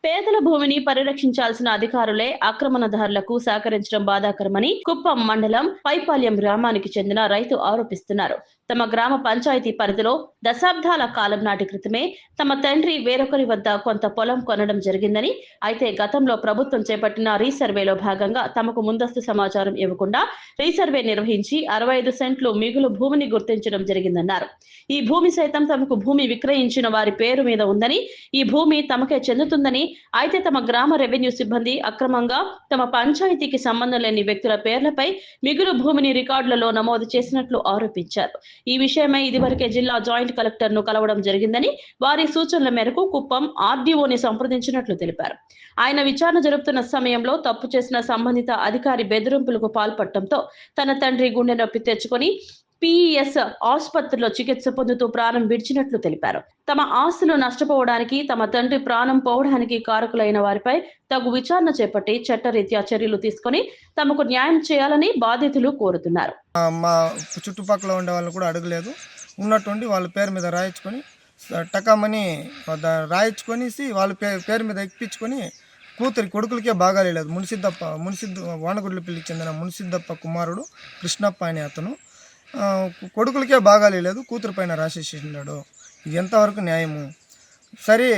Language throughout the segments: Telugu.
పేదల భూమిని పరిరక్షించాల్సిన అధికారులే ఆక్రమణదారులకు సహకరించడం బాధాకరమని కుప్పం మండలం పైపాల్యం గ్రామానికి చెందిన రైతు ఆరోపిస్తున్నారు. తమ గ్రామ పంచాయతీ పరిధిలో దశాబ్దాల కాలం నాటి క్రితమే తమ తండ్రి వేరొకరి వద్ద కొంత పొలం కొనడం జరిగిందని, అయితే గతంలో ప్రభుత్వం చేపట్టిన రీసర్వేలో భాగంగా తమకు ముందస్తు సమాచారం ఇవ్వకుండా రీసర్వే నిర్వహించి 65 సెంట్లు మిగులు భూమిని గుర్తించడం జరిగిందన్నారు. ఈ భూమి సైతం తమకు భూమి విక్రయించిన వారి పేరు మీద ఉందని, ఈ భూమి తమకే చెందుతుందని, అయితే తమ గ్రామ రెవెన్యూ సిబ్బంది అక్రమంగా తమ పంచాయతీకి సంబంధం లేని వ్యక్తుల పేర్లపై మిగులు భూమిని రికార్డులలో నమోదు చేసినట్లు ఆరోపించారు. ఈ విషయమై ఇదివరకే జిల్లా జాయింట్ కలెక్టర్ ను కలవడం జరిగిందని, వారి సూచనల మేరకు కుప్పం ఆర్డీఓని సంప్రదించినట్లు తెలిపారు. ఆయన విచారణ జరుపుతున్న సమయంలో తప్పు చేసిన సంబంధిత అధికారి బెదిరింపులకు పాల్పడటంతో తన తండ్రి గుండె నొప్పి తెచ్చుకొని పిఇఎస్ ఆసుపత్రిలో చికిత్స పొందుతూ ప్రాణం విడిచినట్లు తెలిపారు. తమ ఆస్తులు నష్టపోవడానికి, తమ తండ్రి ప్రాణం పోవడానికి కారకులైన వారిపై తగు విచారణ చేపట్టి చట్టరీత్యా చర్యలు తీసుకొని తమకు న్యాయం చేయాలని బాధితులు కోరుతున్నారు. మా చుట్టుపక్కల ఉండే వాళ్ళు కూడా అడగలేదు, ఉన్నటువంటి వాళ్ళ పేరు మీద రాయించుకొని టకామని రాయించుకొని వాళ్ళ పేరు మీద ఎక్కించుకొని కొడుకులకే బాగాలేదు. మునిసిద్ధ వానగుడ్లపల్లికి చెందిన మునిసిద్ధప్ప కుమారుడు కృష్ణప్ప అనే అతను కొడుకులకే బాగాలేదు, కూతురు పైన రాసేసినాడు. ఇది ఎంతవరకు న్యాయము? సరే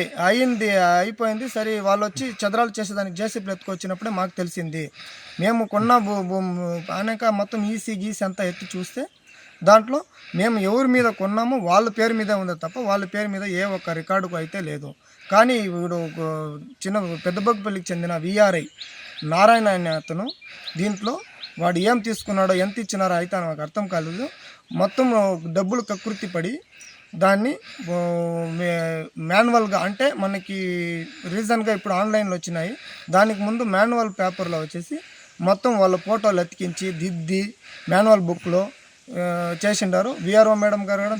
అయిపోయింది. సరే వాళ్ళు వచ్చి చదరాలు చేసేదానికి జేసీపీలు ఎత్తుకొచ్చినప్పుడే మాకు తెలిసింది. మేము కొన్న అనేక మొత్తం గీసి అంతా ఎత్తి చూస్తే దాంట్లో మేము ఎవరి మీద కొన్నామో వాళ్ళ పేరు మీదే ఉంది తప్ప వాళ్ళ పేరు మీద ఏ ఒక్క రికార్డుకు అయితే లేదు. కానీ ఇప్పుడు పెద్దబొగ్గుపల్లికి చెందిన విఆర్ఐ నారాయణ అనే అతను దీంట్లో వాడు ఏం తీసుకున్నాడో ఎంత ఇచ్చినారో అయితే నాకు అర్థం కాలేదు. మొత్తం డబ్బులు కకృతి పడి దాన్ని మాన్యువల్గా, అంటే మనకి రీజన్గా ఇప్పుడు ఆన్లైన్లో వచ్చినాయి, దానికి ముందు మాన్యువల్ పేపర్లో వచ్చేసి మొత్తం వాళ్ళ ఫోటోలు ఎత్తికించి దిద్ది మాన్యువల్ బుక్లో చేసిండారు. విఆర్ఓ మేడం గారు కూడా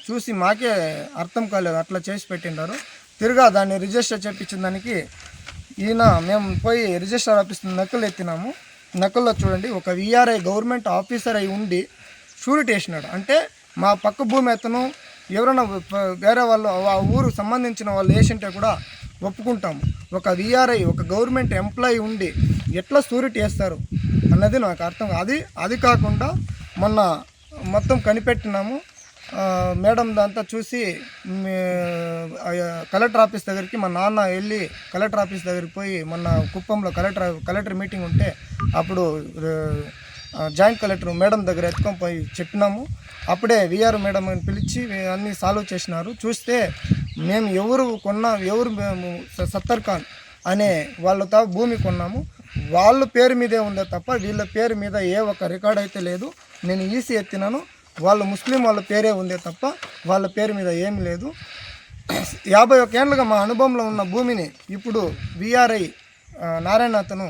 చూసి మాకే అర్థం కాలేదు, అట్లా చేసి పెట్టిండారు. తిరిగా దాన్ని రిజిస్టర్ చేయించిన దానికి మేము పోయి రిజిస్టర్ ఆఫీస్ నకలు ఎత్తినాము. నకల్లో చూడండి, ఒక విఆర్ఐ గవర్నమెంట్ ఆఫీసర్ అయి ఉండి షూరిటీ వేసినాడు. అంటే మా పక్క భూమి అతను ఎవరైనా వేరే వాళ్ళు ఆ ఊరు సంబంధించిన వాళ్ళు వేసింటే కూడా ఒప్పుకుంటాము. ఒక విఆర్ఐ ఒక గవర్నమెంట్ ఎంప్లాయీ ఉండి ఎట్లా షూరిటీ వేస్తారు అన్నది నాకు అర్థం. అది కాకుండా మొన్న మొత్తం కనిపెట్టినాము. మేడం దాంతో చూసి కలెక్టర్ ఆఫీస్ దగ్గరికి మా నాన్న వెళ్ళి కలెక్టర్ ఆఫీస్ దగ్గరికి పోయి, మొన్న కుప్పంలో కలెక్టర్ మీటింగ్ ఉంటే అప్పుడు జాయింట్ కలెక్టర్ మేడం దగ్గర ఎత్తుకొని పోయి చెప్పినాము. అప్పుడే విఆర్ మేడం అని పిలిచి అన్నీ సాల్వ్ చేసినారు. చూస్తే మేము ఎవరు సత్తర్ ఖాన్ అనే వాళ్ళతో భూమి కొన్నాము, వాళ్ళ పేరు మీదే ఉందే తప్ప వీళ్ళ పేరు మీద ఏ ఒక్క రికార్డ్ అయితే లేదు. నేను ఈసీ ఎత్తినాను, వాళ్ళు ముస్లిం వాళ్ళ పేరే ఉందే తప్ప వాళ్ళ పేరు మీద ఏమి లేదు. 51 ఏళ్ళుగా మా అనుభవంలో ఉన్న భూమిని ఇప్పుడు విఆర్ఐ నారాయణ అతను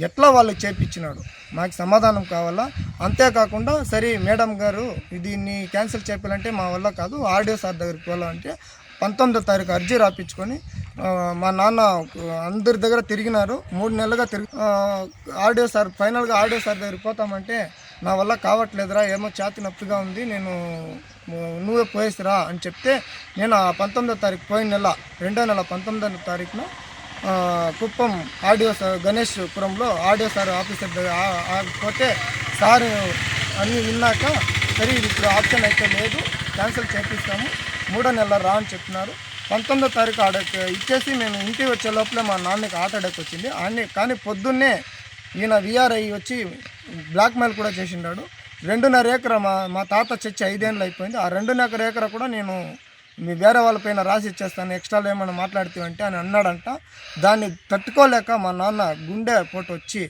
ఎట్లా వాళ్ళు చేపించినాడు, మాకు సమాధానం కావాలా. అంతేకాకుండా సరే మేడం గారు దీన్ని క్యాన్సిల్ చేయాలంటే మా వల్ల కాదు, ఆర్డీఓ సార్ దగ్గరికి వెళ్ళాలంటే 19వ తారీఖు అర్జీ రాపించుకొని మా నాన్న అందరి దగ్గర తిరిగినారు. 3 నెలలుగా ఆర్డీఓ సార్ ఫైనల్గా ఆర్డీఓ సార్ దగ్గరికి పోతామంటే నా వల్ల కావట్లేదురా, ఏమో ఛాతి నొప్పిగా ఉంది, నువ్వే పోయేసిరా అని చెప్తే నేను 19వ తారీఖు పోయిన నెల 2వ నెల 19వ తారీఖున కుప్పం ఆర్డీఓ సార్ గణేష్పురంలో ఆర్డీఓ సార్ ఆఫీసర్ దగ్గర పోతే సార్ అన్నీ విన్నాక సరే ఇది ఇప్పుడు ఆప్షన్ అయితే లేదు, క్యాన్సిల్ చేపిస్తాము, 3వ నెల రా అని చెప్పినారు. 19వ తారీఖు ఇచ్చేసి మేము ఇంటికి వచ్చే లోపలే మా నాన్నకి హార్ట్ అటాక్ వచ్చింది. కానీ పొద్దున్నే ఈయన విఆర్ఐ వచ్చి బ్లాక్మెయిల్ కూడా చేసిండాడు. 2.5 ఎకరా మా తాత చచ్చి 5 ఏళ్ళు అయిపోయింది. ఆ 2.5 ఎకరా కూడా నేను వేరే వాళ్ళపైన రాసి ఇచ్చేస్తాను, ఎక్స్ట్రాలో ఏమైనా మాట్లాడుతావంటే అని అన్నాడంట. దాన్ని తట్టుకోలేక మా నాన్న గుండె పోటు వచ్చి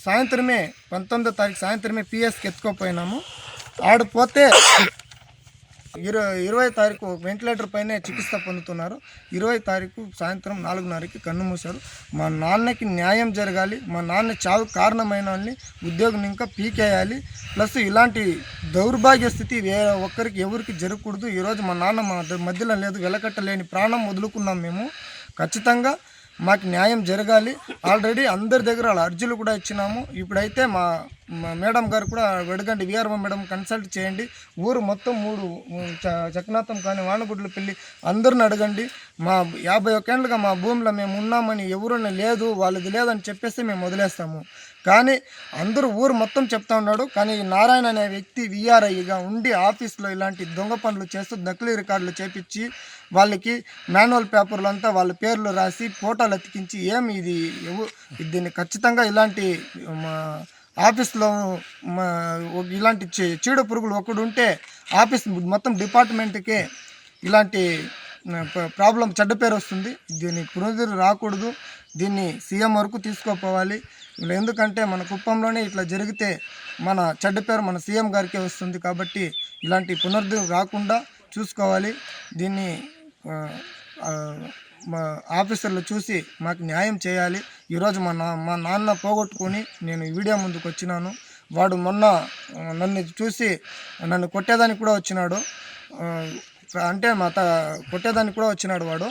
సాయంత్రమే 19వ తారీఖు సాయంత్రమే పిఎస్కి ఎత్తుకోపోయినాము. ఆడిపోతే 20వ తారీఖు వెంటిలేటర్ పైనే చికిత్స పొందుతున్నారు. 20వ తారీఖు సాయంత్రం 4:30కి కన్ను మూశారు. మా నాన్నకి న్యాయం జరగాలి, మా నాన్న చావు కారణమైన వాళ్ళని ఉద్యోగం ఇంకా పీకేయాలి. ప్లస్ ఇలాంటి దౌర్భాగ్య స్థితి ఒక్కరికి ఎవరికి జరగకూడదు. ఈరోజు మా నాన్న మా మధ్యలో లేదు, వెలకట్టలేని ప్రాణం వదులుకున్నాం మేము. ఖచ్చితంగా మాకు న్యాయం జరగాలి. ఆల్రెడీ అందరి దగ్గర వాళ్ళ అర్జీలు కూడా ఇచ్చినాము. ఇప్పుడైతే మా మేడం గారు కూడా వెడగండి విఆర్ఓ మేడం కన్సల్ట్ చేయండి. ఊరు మొత్తం 3 చక్నాథం కానీ వానగుడ్ల పెళ్ళి అందరిని అడగండి. మా 51 ఏళ్ళుగా మా భూమిలో మేము ఉన్నామని ఎవరు లేదు వాళ్ళది లేదని చెప్పేసి మేము వదిలేస్తాము. కానీ అందరూ ఊరు మొత్తం చెప్తా ఉన్నాడు. కానీ ఈ నారాయణ అనే వ్యక్తి విఆర్ఐగా ఉండి ఆఫీస్లో ఇలాంటి దొంగ పనులు చేస్తూ నకిలీ రికార్డులు చేపించి వాళ్ళకి మాన్యువల్ పేపర్లు అంతా వాళ్ళ పేర్లు రాసి ఫోటోలు అతికించి దీన్ని ఖచ్చితంగా ఇలాంటి ఆఫీస్లో ఇలాంటి చీడ పురుగులు ఒకడు ఉంటే ఆఫీస్ మొత్తం డిపార్ట్మెంట్కే ఇలాంటి ప్రాబ్లం చెడ్డ పేరు వస్తుంది. దీన్ని పునరుద్ధరణ రాకూడదు. దీన్ని సీఎం వరకు తీసుకోపోవాలి. ఎందుకంటే మన కుప్పంలోనే ఇట్లా జరిగితే మన చెడ్డ పేరు మన సీఎం గారికే వస్తుంది. కాబట్టి ఇలాంటి పునరుద్ధరణ రాకుండా చూసుకోవాలి. దీన్ని మా ఆఫీసర్లు చూసి మాకు న్యాయం చేయాలి. ఈరోజు మా నాన్న పోగొట్టుకొని నేను ఈ వీడియో ముందుకు వచ్చినాను. వాడు మొన్న నన్ను చూసి నన్ను కొట్టేదానికి కూడా వచ్చినాడు. అంటే కొట్టేదానికి కూడా వచ్చినాడు వాడు.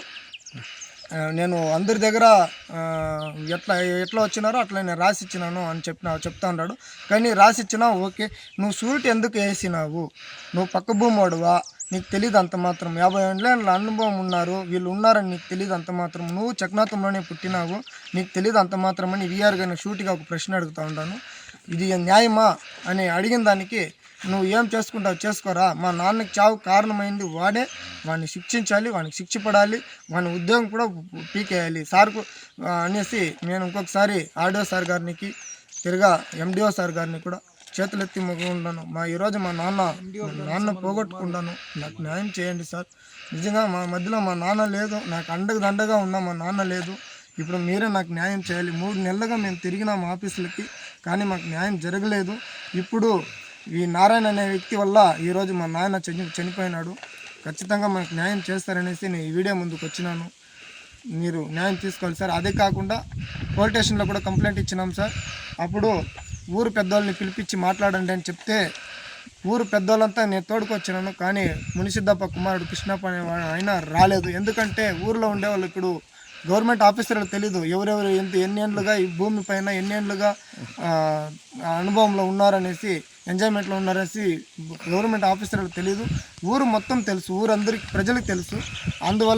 నేను అందరి దగ్గర ఎట్లా వచ్చినారో అట్లా నేను రాసిచ్చినాను అని చెప్తా ఉన్నాడు. కానీ రాసిచ్చినావు ఓకే, నువ్వు షూరిటీ ఎందుకు వేసినావు? నువ్వు పక్క భూమి వాడువా? నీకు తెలియదు అంత మాత్రం. 50 ఏళ్ళ అనుభవం ఉన్నారు వీళ్ళు ఉన్నారని నీకు తెలియదు అంత మాత్రం. నువ్వు చక్నాథంలోనే పుట్టినావు, నీకు తెలియదు అంత మాత్రం అని విఆర్ గారిని షూటిగా ఒక ప్రశ్న అడుగుతూ ఉంటాను. ఇది న్యాయమా అని అడిగిన దానికి నువ్వు ఏం చేసుకుంటావు చేసుకోరా, మా నాన్నకి చావు కారణమైంది వాడే, వాడిని శిక్షించాలి, వానికి శిక్ష పడాలి, వాని ఉద్యోగం కూడా పీకేయాలి సార్కు అనేసి నేను ఇంకొకసారి ఆర్డీఓ సార్ గారికి తిరగా ఎండిఓ సార్ గారిని కూడా చేతులెత్తి మొక్కుకుంటాను. ఈరోజు మా నాన్న పోగొట్టుకుంటాను, నాకు న్యాయం చేయండి సార్. నిజంగా మా మధ్యలో మా నాన్న లేదు, నాకు దండగా ఉన్న మా నాన్న లేదు. ఇప్పుడు మీరే నాకు న్యాయం చేయాలి. 3 నెలలుగా మేము తిరిగినాము ఆఫీసులకి, కానీ మాకు న్యాయం జరగలేదు. ఇప్పుడు ఈ నారాయణ అనే వ్యక్తి వల్ల ఈరోజు మా నాన్న చనిపోయినాడు. ఖచ్చితంగా మనకు న్యాయం చేస్తారనేసి నేను ఈ వీడియో ముందుకు వచ్చినాను. మీరు న్యాయం తీసుకోవాలి సార్. అదే కాకుండా పోలీస్ స్టేషన్లో కూడా కంప్లైంట్ ఇచ్చినాం సార్. అప్పుడు ఊరు పెద్దోళ్ళని పిలిపించి మాట్లాడండి అని చెప్తే ఊరు పెద్దోళ్ళంతా నేను తోడుకొచ్చినాను. కానీ మునిసిద్దప్ప కుమారుడు కృష్ణప్ప అనేవాడు ఆయన రాలేదు. ఎందుకంటే ఊరిలో ఉండేవాళ్ళు ఇప్పుడు గవర్నమెంట్ ఆఫీసర్లకు తెలీదు ఎవరెవరు ఎన్ని ఏళ్ళుగా ఈ భూమి పైన ఎన్ని ఏళ్ళుగా అనుభవంలో ఉన్నారనేసి, ఎంజాయ్మెంట్లో ఉన్నారనేసి గవర్నమెంట్ ఆఫీసర్లకు తెలీదు. ఊరు మొత్తం తెలుసు, ఊరందరికి ప్రజలకు తెలుసు. అందువల్ల